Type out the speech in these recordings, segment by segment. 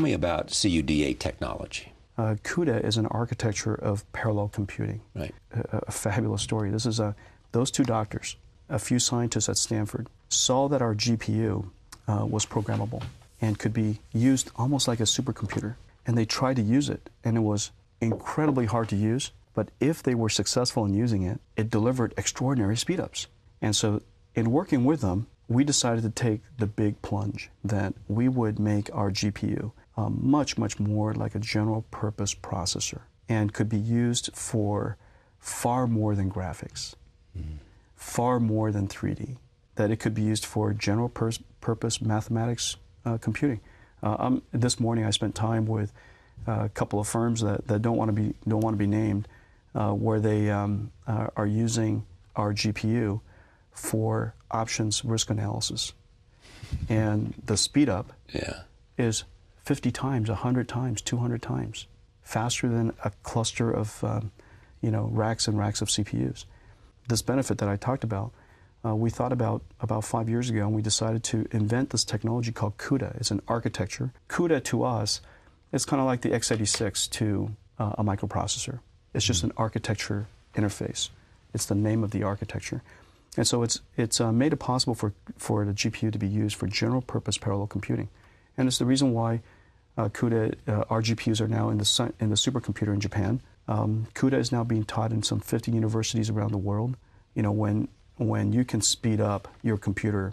me about CUDA technology. CUDA is an architecture of parallel computing. Right. A fabulous story. This is those two doctors, a few scientists at Stanford, saw that our GPU was programmable and could be used almost like a supercomputer. And they tried to use it, and it was incredibly hard to use. But if they were successful in using it, it delivered extraordinary speedups. And so in working with them, we decided to take the big plunge that we would make our GPU much, much more like a general purpose processor and could be used for far more than graphics, far more than 3D, that it could be used for general purpose mathematics computing. This morning I spent time with a couple of firms that don't want to be named, where they are using our GPU for options risk analysis, and the speed up is 50 times, 100 times, 200 times faster than a cluster of racks and racks of CPUs. This benefit that I talked about, we thought about 5 years ago, and we decided to invent this technology called CUDA. It's an architecture. CUDA to us is kind of like the x86 to a microprocessor. It's just an architecture interface. It's the name of the architecture. And so it's made it possible for the GPU to be used for general purpose parallel computing. And it's the reason why CUDA, our GPUs are now in the supercomputer in Japan. CUDA is now being taught in some 50 universities around the world. You know, when you can speed up your computer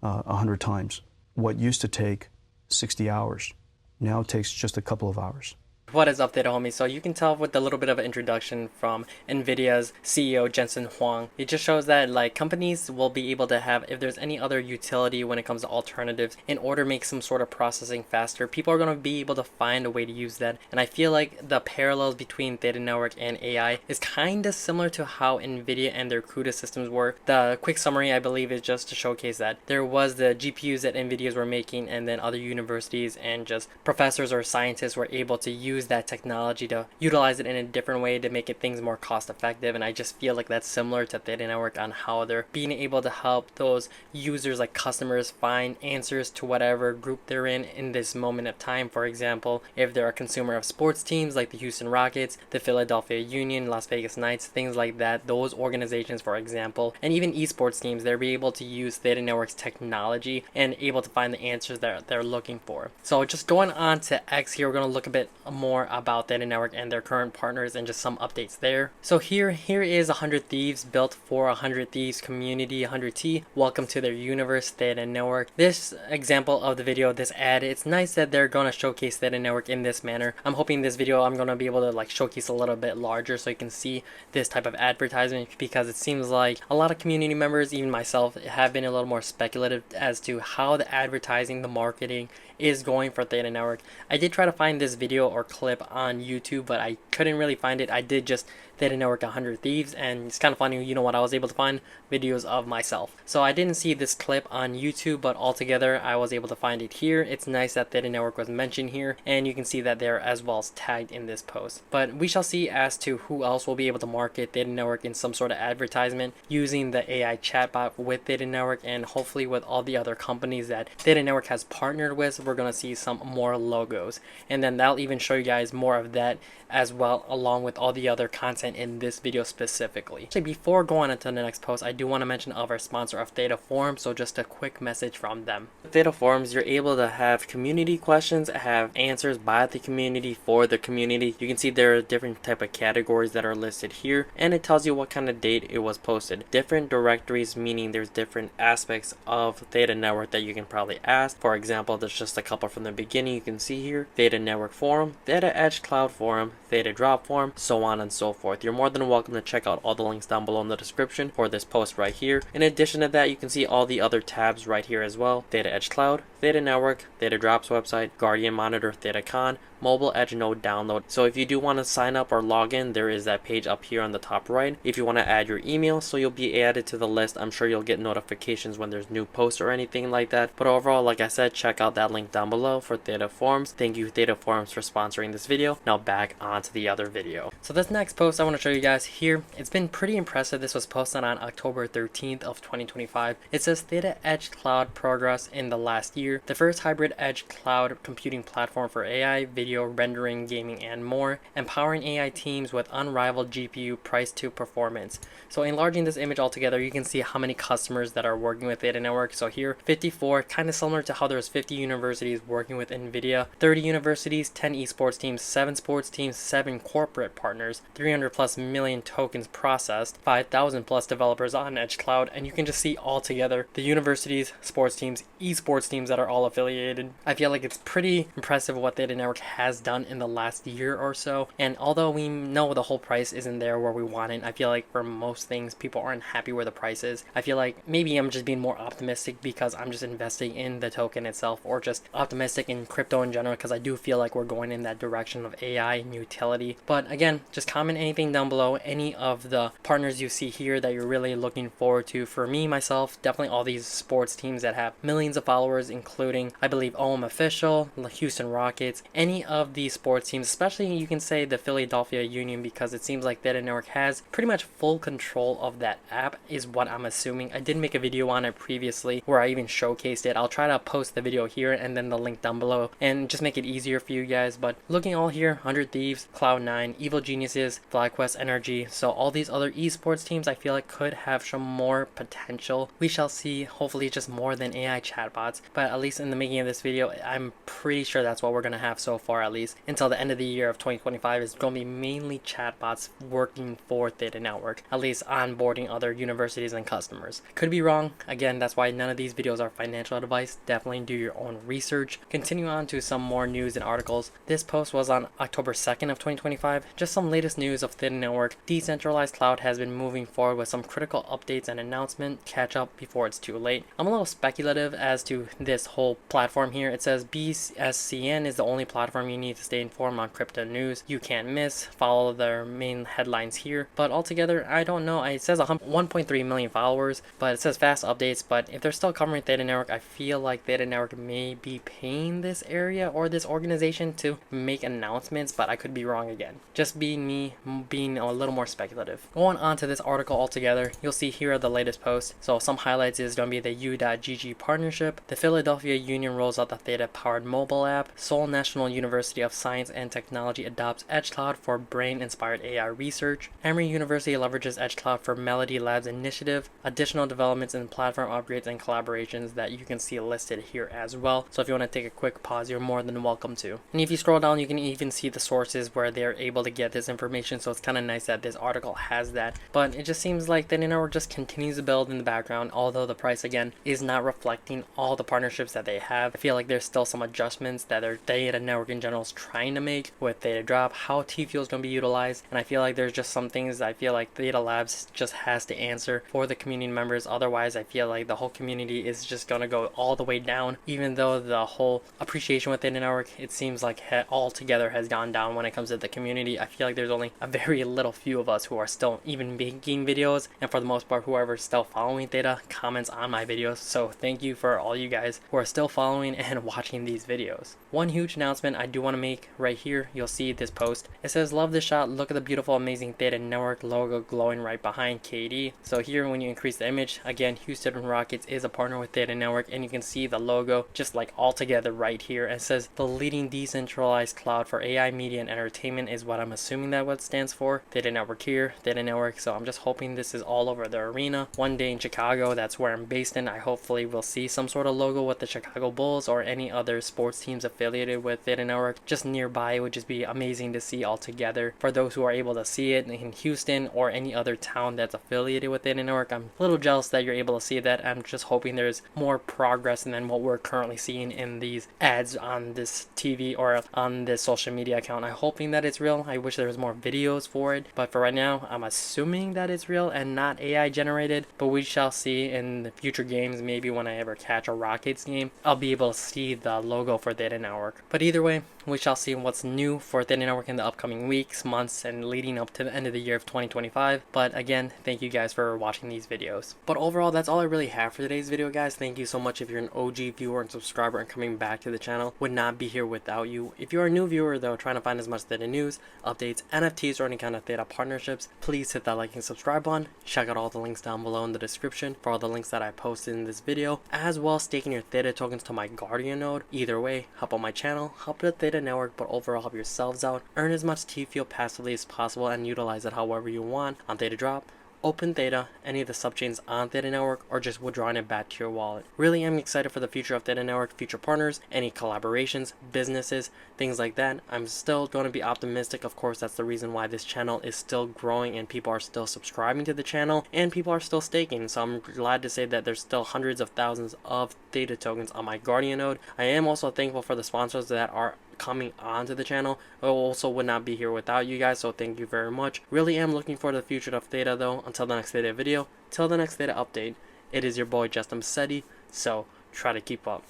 100 times, what used to take 60 hours now takes just a couple of hours. What is up, Theta homies? So you can tell with a little bit of an introduction from NVIDIA's CEO Jensen Huang, it just shows that like companies will be able to have, if there's any other utility when it comes to alternatives, in order to make some sort of processing faster, people are going to be able to find a way to use that. And I feel like the parallels between Theta Network and AI is kind of similar to how NVIDIA and their CUDA systems work. The quick summary, I believe, is just to showcase that there was the GPUs that NVIDIA's were making, and then other universities and just professors or scientists were able to use that technology to utilize it in a different way to make it things more cost effective. And I just feel like that's similar to Theta Network on how they're being able to help those users, like customers, find answers to whatever group they're in this moment of time. For example, if they're a consumer of sports teams like the Houston Rockets, the Philadelphia Union, Las Vegas Knights, things like that, those organizations, for example, and even esports teams, they're be able to use Theta Network's technology and able to find the answers that they're looking for. So just going on to X here, we're going to look a bit more about Theta Network and their current partners and just some updates there. So here is 100 Thieves, built for 100 Thieves community, 100T. Welcome to their universe, Theta Network. This example of the video, this ad, it's nice that they're going to showcase Theta Network in this manner. I'm hoping this video I'm going to be able to like showcase a little bit larger so you can see this type of advertisement, because it seems like a lot of community members, even myself, have been a little more speculative as to how the advertising, the marketing is going for Theta Network. I did try to find this video or clip on YouTube, but I couldn't really find it. I did just Theta Network 100 Thieves, and it's kind of funny, you know what, I was able to find videos of myself. So I didn't see this clip on YouTube, but altogether I was able to find it here. It's nice that Theta Network was mentioned here, and you can see that they're as well as tagged in this post. But we shall see as to who else will be able to market Theta Network in some sort of advertisement using the AI chatbot with Theta Network, and hopefully with all the other companies that Theta Network has partnered with, we're going to see some more logos. And then that'll even show you guys more of that as well, along with all the other content in this video specifically. Actually, before going into the next post, I do want to mention of our sponsor of Theta Forums, so just a quick message from them. With Theta Forums, you're able to have community questions, have answers by the community for the community. You can see there are different type of categories that are listed here, and it tells you what kind of date it was posted. Different directories, meaning there's different aspects of Theta Network that you can probably ask. For example, there's just a couple from the beginning you can see here: Theta Network Forum, Theta Edge Cloud Forum, Theta Drop Forum, so on and so forth. You're more than welcome to check out all the links down below in the description for this post right here. In addition to that, you can see all the other tabs right here as well: Theta Edge Cloud, Theta Network, Theta Drops website, Guardian Monitor, ThetaCon, Mobile Edge Node download. So if you do want to sign up or log in, there is that page up here on the top right. If you want to add your email, so you'll be added to the list. I'm sure you'll get notifications when there's new posts or anything like that. But overall, like I said, check out that link down below for Theta Forums. Thank you, Theta Forums, for sponsoring this video. Now back onto the other video. So this next post I want to show you guys here, it's been pretty impressive. This was posted on October 13th of 2025. It says Theta Edge Cloud progress in the last year. here, the first hybrid edge cloud computing platform for AI, video, rendering, gaming, and more, empowering AI teams with unrivaled GPU price to performance. So enlarging this image altogether, you can see how many customers that are working with Theta Network. So here, 54, kind of similar to how there's 50 universities working with NVIDIA, 30 universities, 10 esports teams, 7 sports teams, 7 corporate partners, 300 plus million tokens processed, 5,000 plus developers on Edge Cloud, and you can just see all together the universities, sports teams, esports teams that are all affiliated. I feel like it's pretty impressive what Theta Network has done in the last year or so, and although we know the whole price isn't there where we want it, I feel like for most things people aren't happy where the price is. I feel like maybe I'm just being more optimistic because I'm just investing in the token itself, or just optimistic in crypto in general, because I do feel like we're going in that direction of AI and utility. But again, just comment anything down below, any of the partners you see here that you're really looking forward to. For me, myself, definitely all these sports teams that have millions of followers, including I believe OM Official, the Houston Rockets, any of these sports teams, especially you can say the Philadelphia Union, because it seems like Theta Network has pretty much full control of that app, is what I'm assuming. I did make a video on it previously where I even showcased it. I'll try to post the video here and then the link down below and just make it easier for you guys. But looking all here, 100 Thieves, Cloud9, Evil Geniuses, FlyQuest Energy, so all these other esports teams I feel like could have some more potential. We shall see. Hopefully just more than AI chatbots, but at least in the making of this video, I'm pretty sure that's what we're going to have so far, at least until the end of the year of 2025. Is going to be mainly chatbots working for Theta Network, at least onboarding other universities and customers. Could be wrong. Again, that's why none of these videos are financial advice. Definitely do your own research. Continue on to some more news and articles. This post was on October 2nd of 2025. Just some latest news of Theta Network. Decentralized cloud has been moving forward with some critical updates and announcement. Catch up before it's too late. I'm a little speculative as to this whole platform here. It says BSCN is the only platform you need to stay informed on crypto news. You can't miss. Follow their main headlines here. But altogether, I don't know. It says 1.3 million followers, but it says fast updates. But if they're still covering Theta Network, I feel like Theta Network may be paying this area or this organization to make announcements, but I could be wrong again. Just being me, being a little more speculative. Going on to this article altogether, you'll see here are the latest posts. So some highlights is going to be the U.GG partnership. The Philadelphia Union rolls out the Theta-powered mobile app. Seoul National University of Science and Technology adopts Edge Cloud for brain-inspired AI research. Emory University leverages Edge Cloud for Melody Labs initiative. Additional developments in platform upgrades and collaborations that you can see listed here as well. So if you want to take a quick pause, you're more than welcome to. And if you scroll down, you can even see the sources where they're able to get this information. So it's kind of nice that this article has that. But it just seems like the network just continues to build in the background, although the price again is not reflecting all the partnerships that they have. I feel like there's still some adjustments that their Theta Network in general is trying to make with Theta Drop, how T-Fuel is going to be utilized. And I feel like there's just some things I feel like Theta Labs just has to answer for the community members. Otherwise, I feel like the whole community is just going to go all the way down, even though the whole appreciation with Theta Network, it seems like altogether has gone down when it comes to the community. I feel like there's only a very little few of us who are still even making videos, and for the most part, whoever's still following Theta comments on my videos. So thank you for all you guys who are still following and watching these videos. One huge announcement I do want to make right here, you'll see this post. It says, love this shot, look at the beautiful amazing Theta Network logo glowing right behind KD. So here when you increase the image, again, Houston Rockets is a partner with Theta Network, and you can see the logo just like all together right here. And it says the leading decentralized cloud for AI media and entertainment is what I'm assuming that what stands for. Theta Network here, Theta Network. So I'm just hoping this is all over the arena. One day in Chicago, that's where I'm based in, I hopefully will see some sort of logo with the Chicago Bulls or any other sports teams affiliated with Theta Network just nearby. It would just be amazing to see all together. For those who are able to see it in Houston or any other town that's affiliated with Theta Network, I'm a little jealous that you're able to see that. I'm just hoping there's more progress than what we're currently seeing in these ads on this TV or on this social media account. I'm hoping that it's real. I wish there was more videos for it, but for right now, I'm assuming that it's real and not AI generated, but we shall see in the future games. Maybe when I ever catch a Rockets game, I'll be able to see the logo for Theta Network. But either way, we shall see what's new for Theta Network in the upcoming weeks, months, and leading up to the end of the year of 2025. But again, thank you guys for watching these videos. But overall, that's all I really have for today's video, guys. Thank you so much if you're an OG viewer and subscriber and coming back to the channel. Would not be here without you. If you're a new viewer though, trying to find as much Theta news, updates, NFTs, or any kind of Theta partnerships, please hit that like and subscribe button. Check out all the links down below in the description for all the links that I posted in this video, as well as staking your Theta Theta tokens to my Guardian node. Either way, help out my channel, help the Theta network, but overall help yourselves out. Earn as much TFUE passively as possible and utilize it however you want on Theta Drop, Open Theta, any of the subchains on Theta Network, or just withdrawing it back to your wallet. Really am excited for the future of Theta Network, future partners, any collaborations, businesses, things like that. I'm still going to be optimistic. Of course, that's the reason why this channel is still growing and people are still subscribing to the channel and people are still staking. So I'm glad to say that there's still hundreds of thousands of Theta tokens on my Guardian node. I am also thankful for the sponsors that are coming onto the channel. I also would not be here without you guys, so thank you very much. Really am looking forward to the future of Theta though. Until the next Theta video, till the next Theta update, it is your boy Justinpacete, so try to keep up.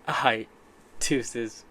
Alright, deuces.